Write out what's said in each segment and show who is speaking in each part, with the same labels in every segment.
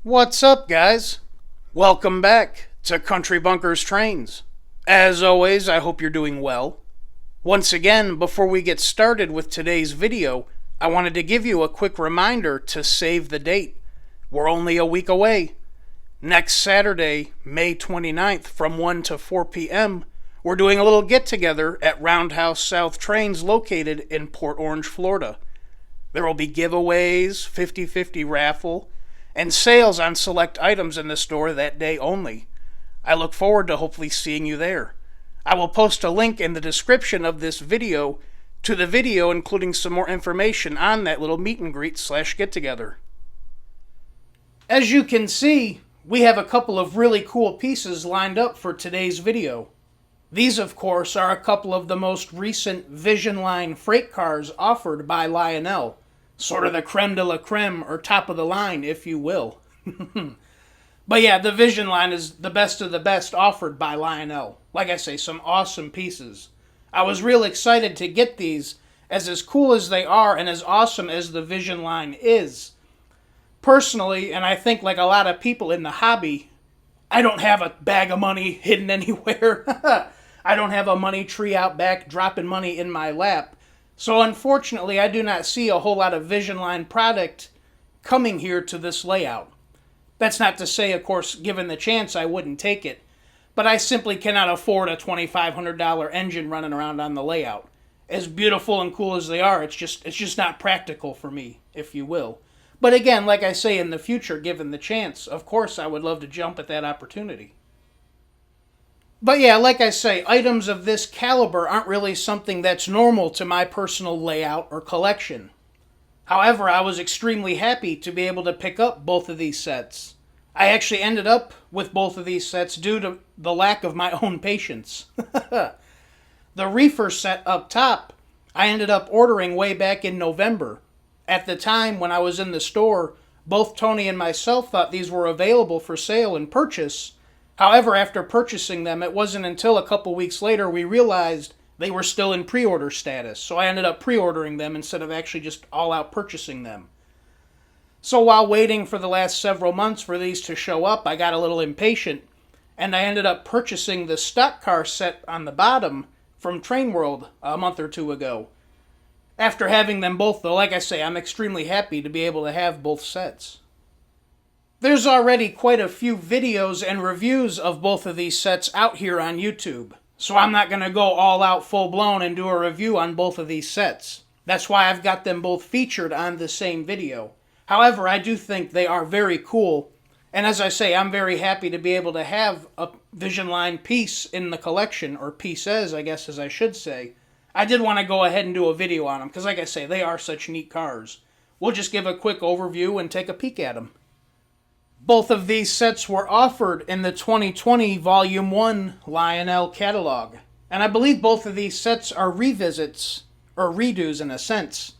Speaker 1: What's up, guys? Welcome back to Country Bunkers Trains. As always, I hope you're doing well. Once again, before we get started with today's video, I wanted to give you a quick reminder to save the date. We're only a week away. Next Saturday, May 29th, from 1 to 4 p.m., we're doing a little get-together at Roundhouse South Trains located in Port Orange, Florida. There will be giveaways, 50-50 raffle, and sales on select items in the store that day only. I look forward to hopefully seeing you there. I will post a link in the description of this video to the video, including some more information on that little meet and greet / get together. As you can see, we have a couple of really cool pieces lined up for today's video. These, of course, are a couple of the most recent Vision Line freight cars offered by Lionel. Sort of the creme de la creme, or top of the line, if you will. But yeah, the Vision Line is the best of the best offered by Lionel. Like I say, some awesome pieces. I was real excited to get these, as cool as they are and as awesome as the Vision Line is. Personally, and I think like a lot of people in the hobby, I don't have a bag of money hidden anywhere. I don't have a money tree out back dropping money in my lap. So unfortunately, I do not see a whole lot of Vision Line product coming here to this layout. That's not to say, of course, given the chance, I wouldn't take it. But I simply cannot afford a $2,500 engine running around on the layout. As beautiful and cool as they are, it's just not practical for me, if you will. But again, like I say, in the future, given the chance, of course I would love to jump at that opportunity. But yeah, like I say, items of this caliber aren't really something that's normal to my personal layout or collection. However, I was extremely happy to be able to pick up both of these sets. I actually ended up with both of these sets due to the lack of my own patience. The reefer set up top, I ended up ordering way back in November. At the time when I was in the store, both Tony and myself thought these were available for sale and purchase. However, after purchasing them, it wasn't until a couple weeks later we realized they were still in pre-order status. So I ended up pre-ordering them instead of actually just all-out purchasing them. So while waiting for the last several months for these to show up, I got a little impatient, and I ended up purchasing the stock car set on the bottom from Train World a month or two ago. After having them both, though, like I say, I'm extremely happy to be able to have both sets. There's already quite a few videos and reviews of both of these sets out here on YouTube, so I'm not going to go all out full blown and do a review on both of these sets. That's why I've got them both featured on the same video. However, I do think they are very cool, and as I say, I'm very happy to be able to have a Vision Line piece in the collection, or pieces, I guess as I should say. I did want to go ahead and do a video on them, because like I say, they are such neat cars. We'll just give a quick overview and take a peek at them. Both of these sets were offered in the 2020 Volume 1 Lionel catalog. And I believe both of these sets are revisits, or redos in a sense.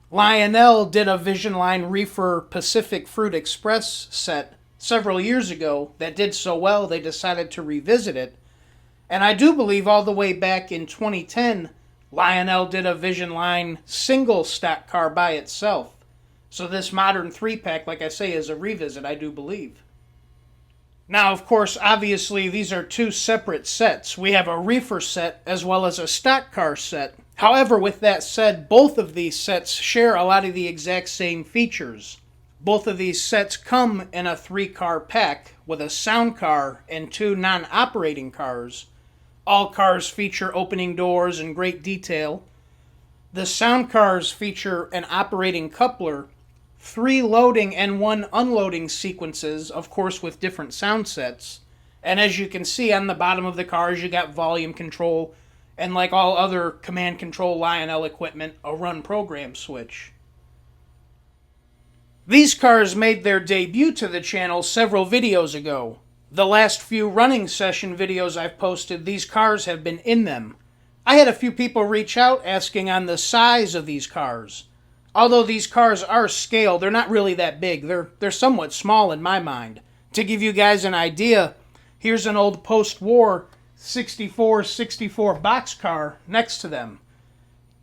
Speaker 1: Lionel did a Vision Line Reefer Pacific Fruit Express set several years ago that did so well they decided to revisit it. And I do believe all the way back in 2010, Lionel did a Vision Line single stock car by itself. So this modern 3-pack, like I say, is a revisit, I do believe. Now, of course, obviously, these are two separate sets. We have a reefer set as well as a stock car set. However, with that said, both of these sets share a lot of the exact same features. Both of these sets come in a 3-car pack with a sound car and 2 non-operating cars. All cars feature opening doors in great detail. The sound cars feature an operating coupler, 3 loading and 1 unloading sequences, of course with different sound sets. And as you can see on the bottom of the cars, you got volume control, and like all other command control Lionel equipment, a run program switch. These cars made their debut to the channel several videos ago. The last few running session videos I've posted, these cars have been in them. I had a few people reach out asking on the size of these cars. Although these cars are scaled, they're not really that big. They're somewhat small in my mind. To give you guys an idea, here's an old post-war 64 boxcar next to them.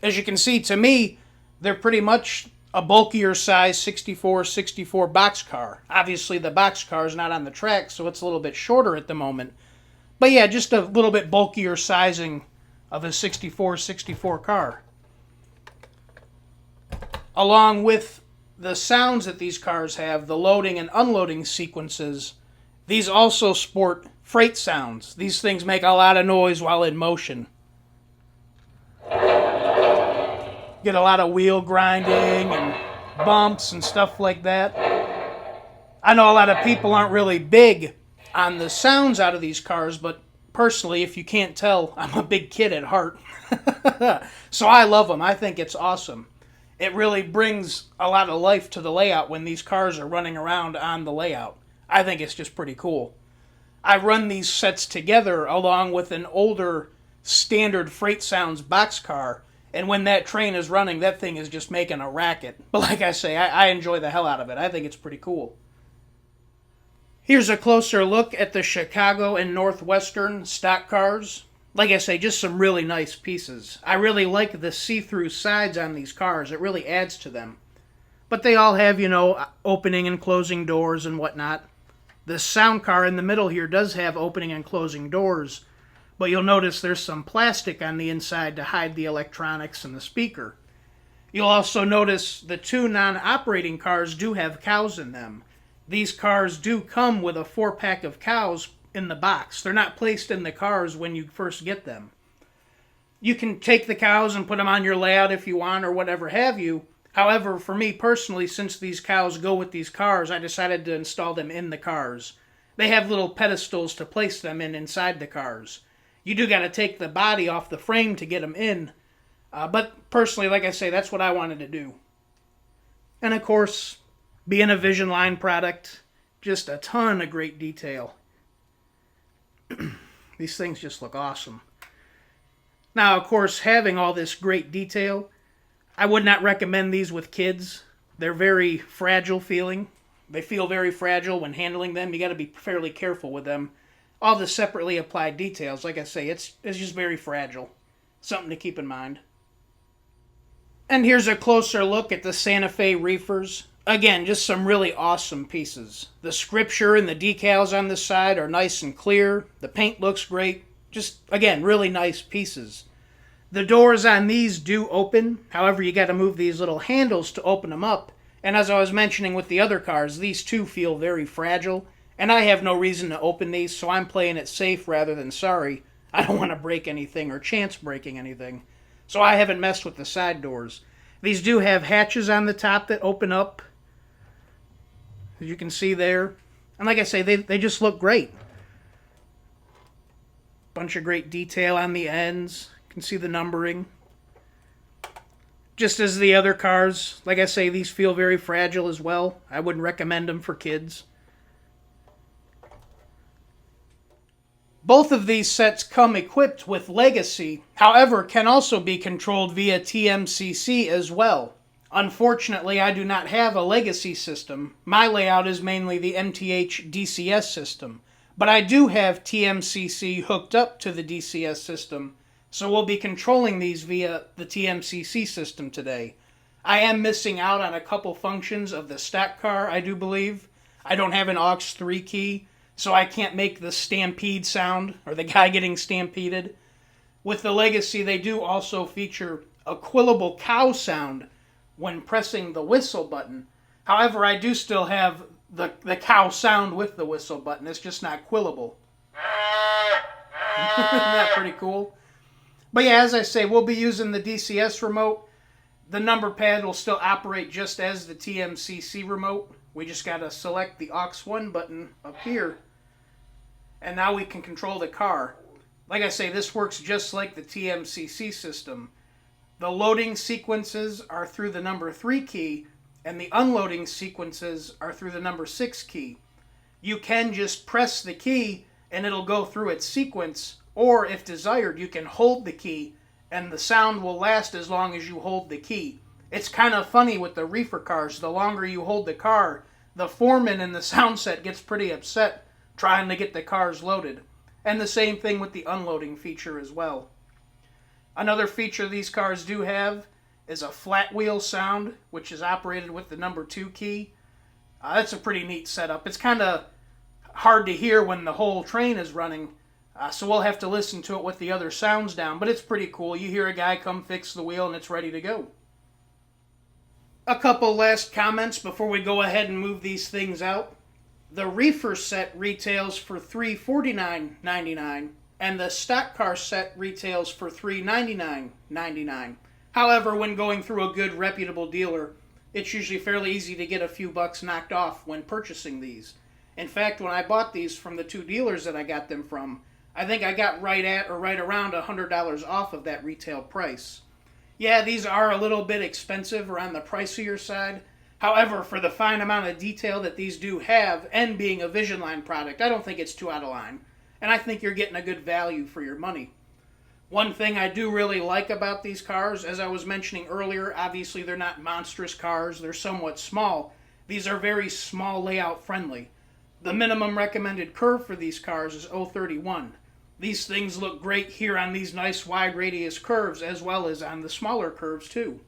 Speaker 1: As you can see, to me, they're pretty much a bulkier size 64 boxcar. Obviously the boxcar is not on the track, so it's a little bit shorter at the moment. But yeah, just a little bit bulkier sizing of a 64 car. Along with the sounds that these cars have, the loading and unloading sequences, these also sport freight sounds. These things make a lot of noise while in motion. Get a lot of wheel grinding and bumps and stuff like that. I know a lot of people aren't really big on the sounds out of these cars, but personally, if you can't tell, I'm a big kid at heart. So I love them. I think it's awesome. It really brings a lot of life to the layout when these cars are running around on the layout. I think it's just pretty cool. I run these sets together along with an older standard Freight Sounds boxcar, and when that train is running, that thing is just making a racket. But like I say, I enjoy the hell out of it. I think it's pretty cool. Here's a closer look at the Chicago and Northwestern stock cars. Like I say, just some really nice pieces. I really like the see-through sides on these cars. It really adds to them. But they all have, opening and closing doors and whatnot. The sound car in the middle here does have opening and closing doors, but you'll notice there's some plastic on the inside to hide the electronics and the speaker. You'll also notice the two non-operating cars do have cows in them. These cars do come with a 4-pack of cows in the box. They're not placed in the cars when you first get them. You can take the cows and put them on your layout if you want or whatever have you. However, for me personally, since these cows go with these cars, I decided to install them in the cars. They have little pedestals to place them in inside the cars. You do got to take the body off the frame to get them in. But personally, like I say, that's what I wanted to do. And of course, being a Vision Line product, just a ton of great detail. These things just look awesome. Now, of course, having all this great detail, I would not recommend these with kids. They're very fragile feeling. They feel very fragile when handling them. You got to be fairly careful with them. All the separately applied details, like I say, it's just very fragile. Something to keep in mind. And here's a closer look at the Santa Fe Reefers. Again, just some really awesome pieces. The scripture and the decals on the side are nice and clear. The paint looks great. Just, again, really nice pieces. The doors on these do open. However, you got to move these little handles to open them up. And as I was mentioning with the other cars, these too feel very fragile. And I have no reason to open these, so I'm playing it safe rather than sorry. I don't want to break anything or chance breaking anything. So I haven't messed with the side doors. These do have hatches on the top that open up, as you can see there. And like I say, they just look great. Bunch of great detail on the ends. You can see the numbering. Just as the other cars, like I say, these feel very fragile as well. I wouldn't recommend them for kids. Both of these sets come equipped with Legacy, however, can also be controlled via TMCC as well. Unfortunately, I do not have a Legacy system. My layout is mainly the MTH DCS system, but I do have TMCC hooked up to the DCS system, so we'll be controlling these via the TMCC system today. I am missing out on a couple functions of the stock car, I do believe. I don't have an aux 3 key, so I can't make the stampede sound, or the guy getting stampeded. With the Legacy, they do also feature a quillable cow sound when pressing the whistle button. However, I do still have the cow sound with the whistle button. It's just not quillable. Isn't that pretty cool? But yeah, as I say, we'll be using the DCS remote. The number pad will still operate just as the TMCC remote. We just got to select the aux 1 button up here. And now we can control the car. Like I say, this works just like the TMCC system. The loading sequences are through the number 3 key, and the unloading sequences are through the number 6 key. You can just press the key and it'll go through its sequence, or if desired, you can hold the key and the sound will last as long as you hold the key. It's kind of funny with the reefer cars. The longer you hold the car, the foreman in the sound set gets pretty upset trying to get the cars loaded. And the same thing with the unloading feature as well. Another feature these cars do have is a flat wheel sound, which is operated with the number 2 key. That's a pretty neat setup. It's kind of hard to hear when the whole train is running, so we'll have to listen to it with the other sounds down, but it's pretty cool. You hear a guy come fix the wheel and it's ready to go. A couple last comments before we go ahead and move these things out. The reefer set retails for $349.99 and the stock car set retails for $399.99. However, when going through a good reputable dealer, it's usually fairly easy to get a few bucks knocked off when purchasing these. In fact, when I bought these from the 2 dealers that I got them from, I think I got right at or right around $100 off of that retail price. Yeah, these are a little bit expensive or on the pricier side. However, for the fine amount of detail that these do have, and being a Vision Line product, I don't think it's too out of line. And I think you're getting a good value for your money. One thing I do really like about these cars, as I was mentioning earlier, obviously they're not monstrous cars, they're somewhat small. These are very small layout friendly. The minimum recommended curve for these cars is 031. These things look great here on these nice wide radius curves as well as on the smaller curves too.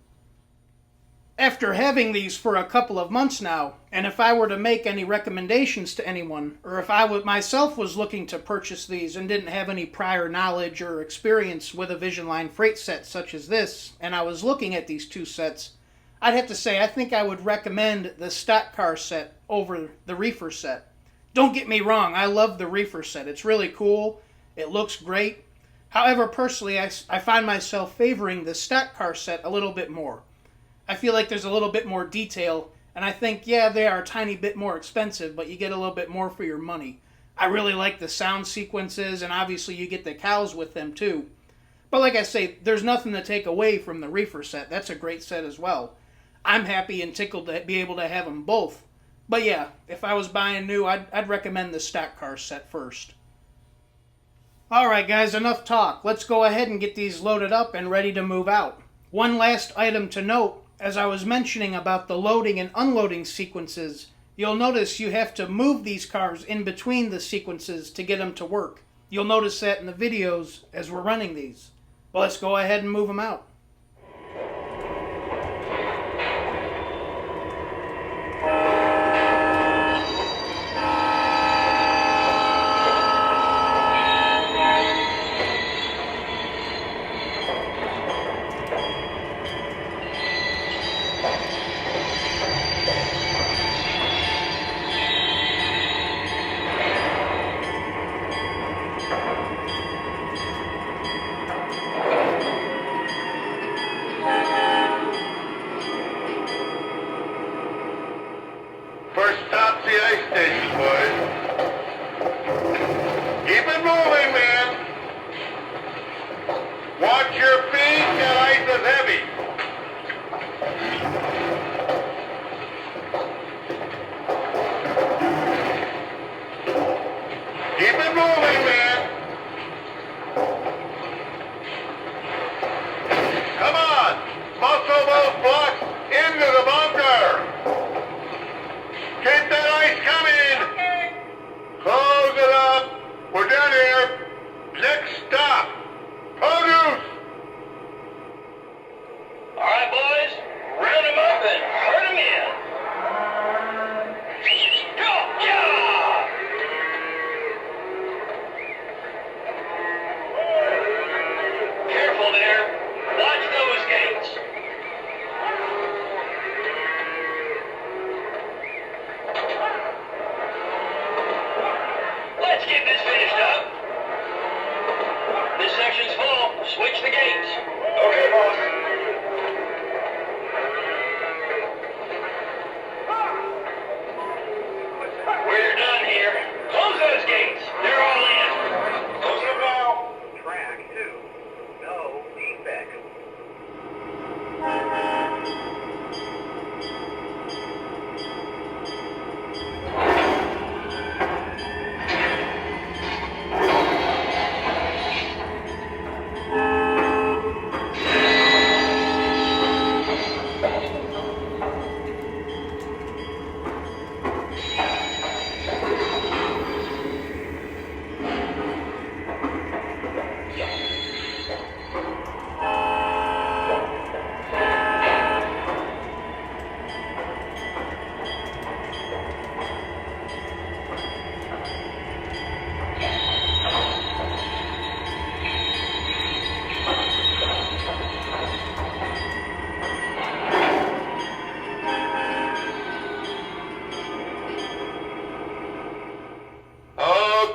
Speaker 1: After having these for a couple of months now, and if I were to make any recommendations to anyone, or if I myself was looking to purchase these and didn't have any prior knowledge or experience with a Vision Line freight set such as this, and I was looking at these 2 sets, I'd have to say I think I would recommend the stock car set over the reefer set. Don't get me wrong, I love the reefer set. It's really cool. It looks great. However, personally, I find myself favoring the stock car set a little bit more. I feel like there's a little bit more detail, and I think, yeah, they are a tiny bit more expensive, but you get a little bit more for your money. I really like the sound sequences, and obviously you get the cows with them too. But like I say, there's nothing to take away from the reefer set. That's a great set as well. I'm happy and tickled to be able to have them both. But yeah, if I was buying new, I'd recommend the stock car set first. Alright guys, enough talk. Let's go ahead and get these loaded up and ready to move out. One last item to note, as I was mentioning about the loading and unloading sequences, you'll notice you have to move these cars in between the sequences to get them to work. You'll notice that in the videos as we're running these. Well, let's go ahead and move them out.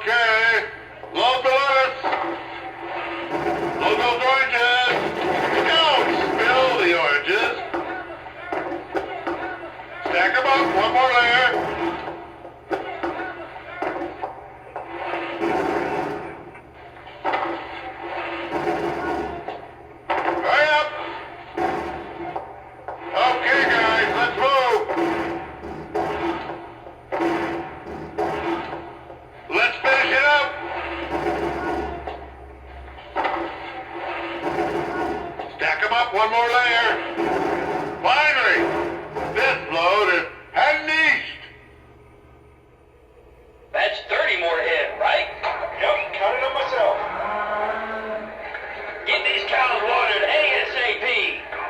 Speaker 2: Okay. Load the lettuce. Load those oranges. Don't spill the oranges. Stack them up. One more layer. Hurry up. Okay, guys, let's move. Let's finish it up. Stack them up, one more layer. Finally, this load is unleashed.
Speaker 3: That's 30 more head, right?
Speaker 2: Yep, counted them myself.
Speaker 3: Get these cows watered ASAP.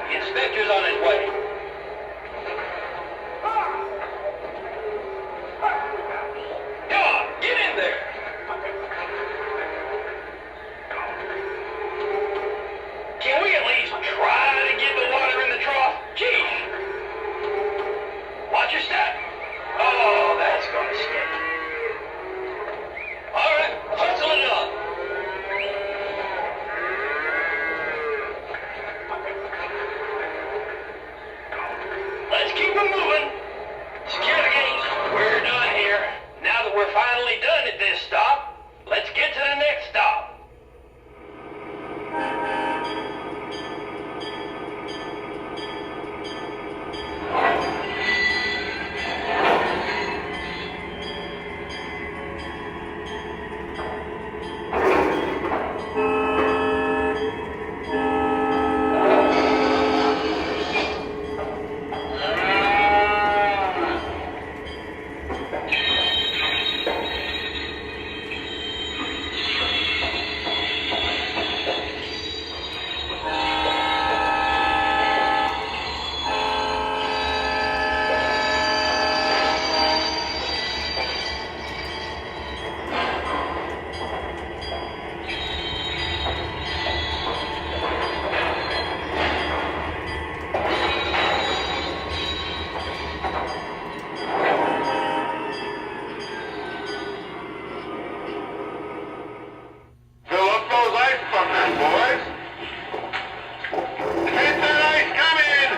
Speaker 3: The inspector's on his way. Come on, get in there. Can we at least try to get the water in the trough? Gee. Watch your step. Oh, that's gonna stick. All right, hustle it up. Let's keep it moving. Secure the gates. We're done here. Now that we're finally done at this stop, let's get to the next stop.
Speaker 2: Fill up those ice buckets, boys. Keep that ice coming.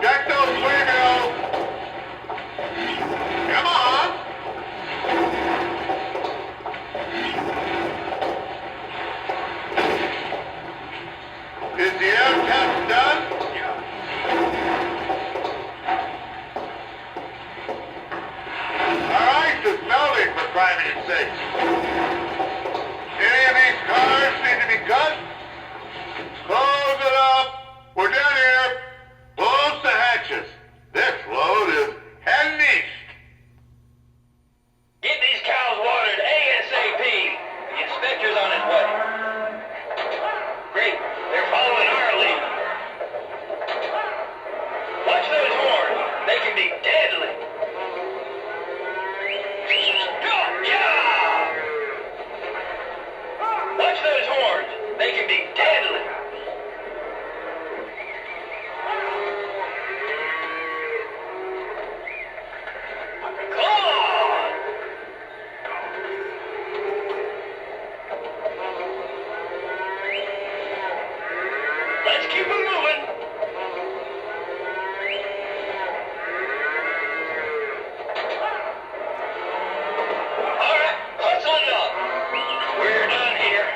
Speaker 2: Jack those wheels. Come on. Is the air test done? Our ice is melting, for crying sakes. Any of these cars need to be cut? Close it up. We're done here. Close the hatches. This load is unleashed.
Speaker 3: Get these cows watered ASAP. The inspector's on his way. Great. They're following our lead. Watch those horns. They can be deadly. Go! Yeah! Watch those horns. They can be deadly. Come on! Let's keep it moving. All right, hustle it up. We're done here.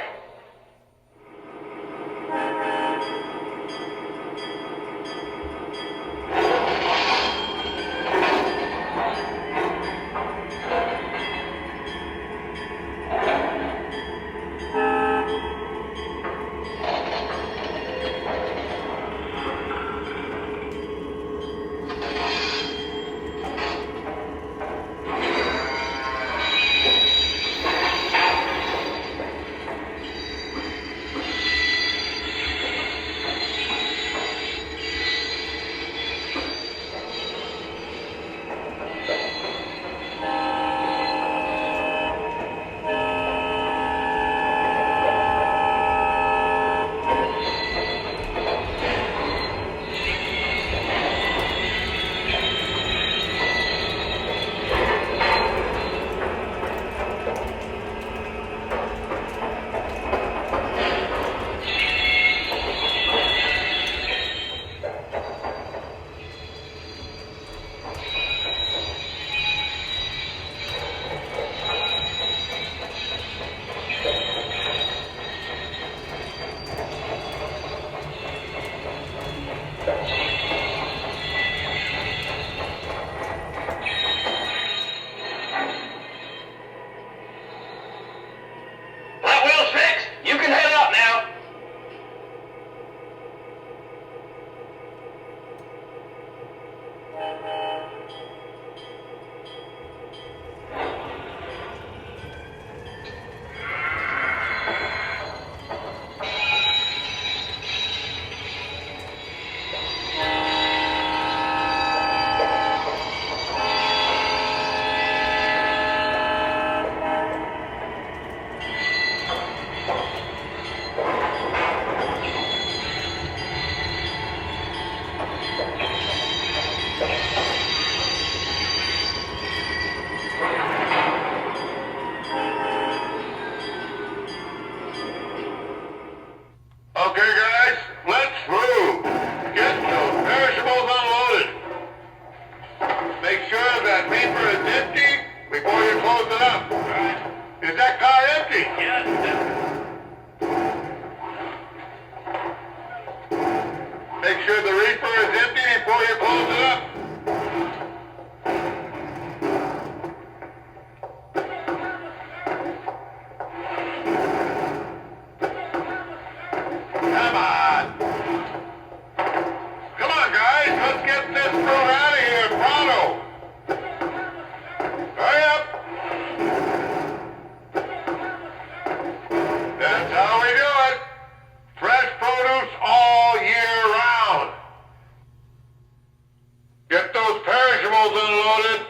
Speaker 2: Make sure the reefer is empty before you close it up. Come on. Come on, guys. Let's get this fruit out of here, pronto. Hurry up. That's how we do it. Fresh produce all year round. Get those perishables unloaded.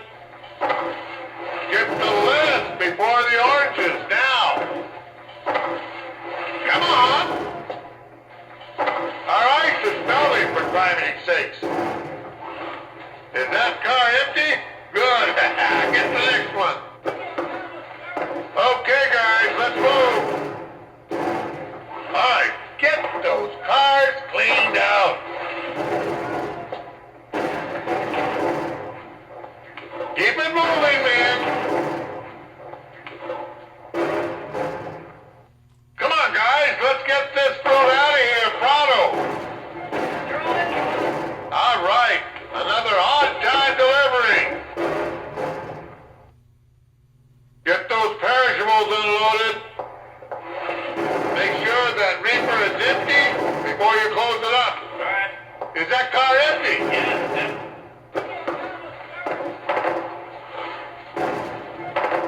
Speaker 2: Get the lettuce before the oranges now. Come on. Our ice is melting, for criminy sakes. Is that car empty? Good. Get the next one. Okay, guys, let's move. All right, get those cars cleaned out. Keep it moving, man. Come on, guys, let's get this fruit out of here, pronto. All right, another on-time delivery. Get those perishables unloaded. Make sure that reefer is empty before you close it up.
Speaker 3: All right.
Speaker 2: Is that car empty?
Speaker 3: Yeah.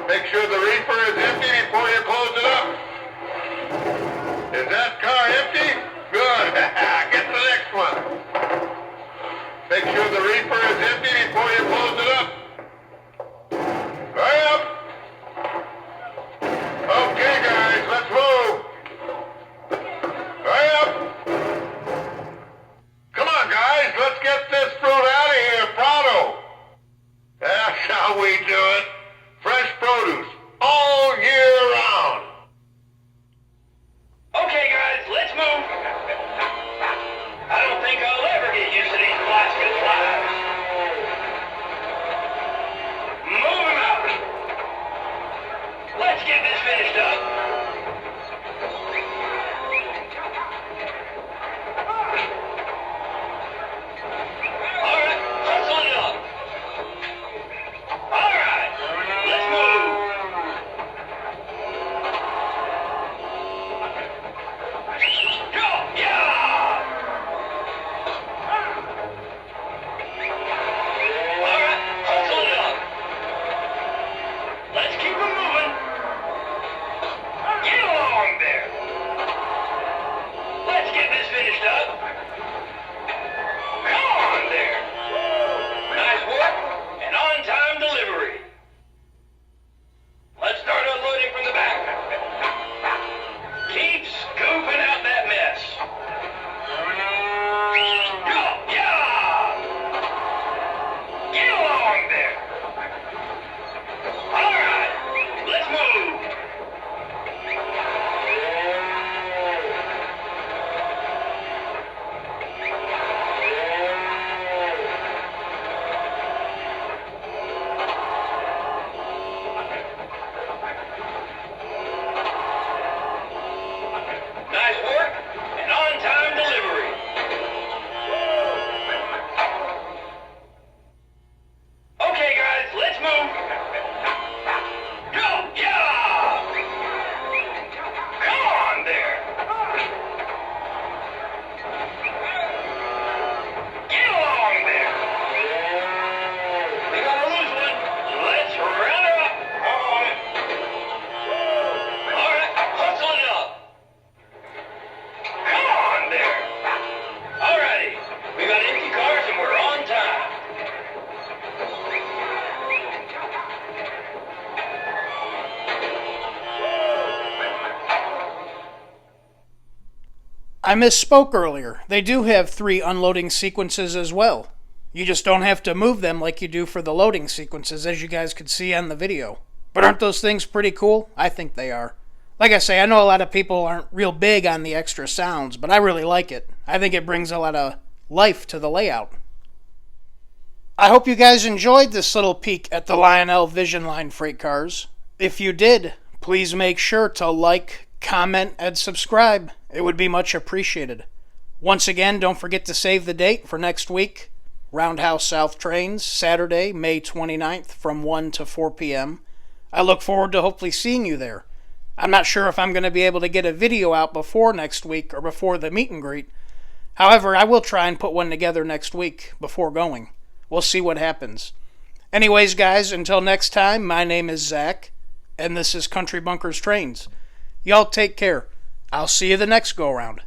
Speaker 2: Make sure the reefer is empty before you close it up. Is that car empty? Good. Get the next one. Make sure the reefer is empty before you close it up. Hurry up. Okay, guys, let's move. Hurry up. Come on, guys, let's get this fruit out of here, pronto. That's how we do it. Fresh produce all year round.
Speaker 3: Okay, guys, let's move. I don't think I'll ever get used to these Alaska flies. Move them out. Let's get this finished up. All right, hustle it up. All right, let's move. Go, yeah! All right, hustle it up. Let's keep them moving. Get along there. Let's get this finished up. Come on there. Nice work and on-time delivery. Let's start unloading from the back. Keep scooping out that mess. Go, yeah! Get along there. All right, let's move. Nice work and on-time delivery. Okay, guys, let's move. Go, yeah! Come on there. Get along there. We gotta lose one. Let's round her up. On it. All right, hustle it up. Come on there. Alrighty, we got empty cars and we're on time.
Speaker 1: I misspoke earlier. They do have 3 unloading sequences as well. You just don't have to move them like you do for the loading sequences, as you guys could see on the video. But aren't those things pretty cool? I think they are. Like I say, I know a lot of people aren't real big on the extra sounds, but I really like it. I think it brings a lot of life to the layout. I hope you guys enjoyed this little peek at the Lionel Vision Line freight cars. If you did, please make sure to like, comment, and subscribe. It would be much appreciated. Once again, don't forget to save the date for next week. Roundhouse South trains, Saturday, May 29th from 1 to 4 p.m. I look forward to hopefully seeing you there. I'm not sure if I'm going to be able to get a video out before next week or before the meet and greet. However, I will try and put one together next week before going. We'll see what happens. Anyways, guys, until next time, my name is Zach, and this is Country Bunkers Trains. Y'all take care. I'll see you the next go-around.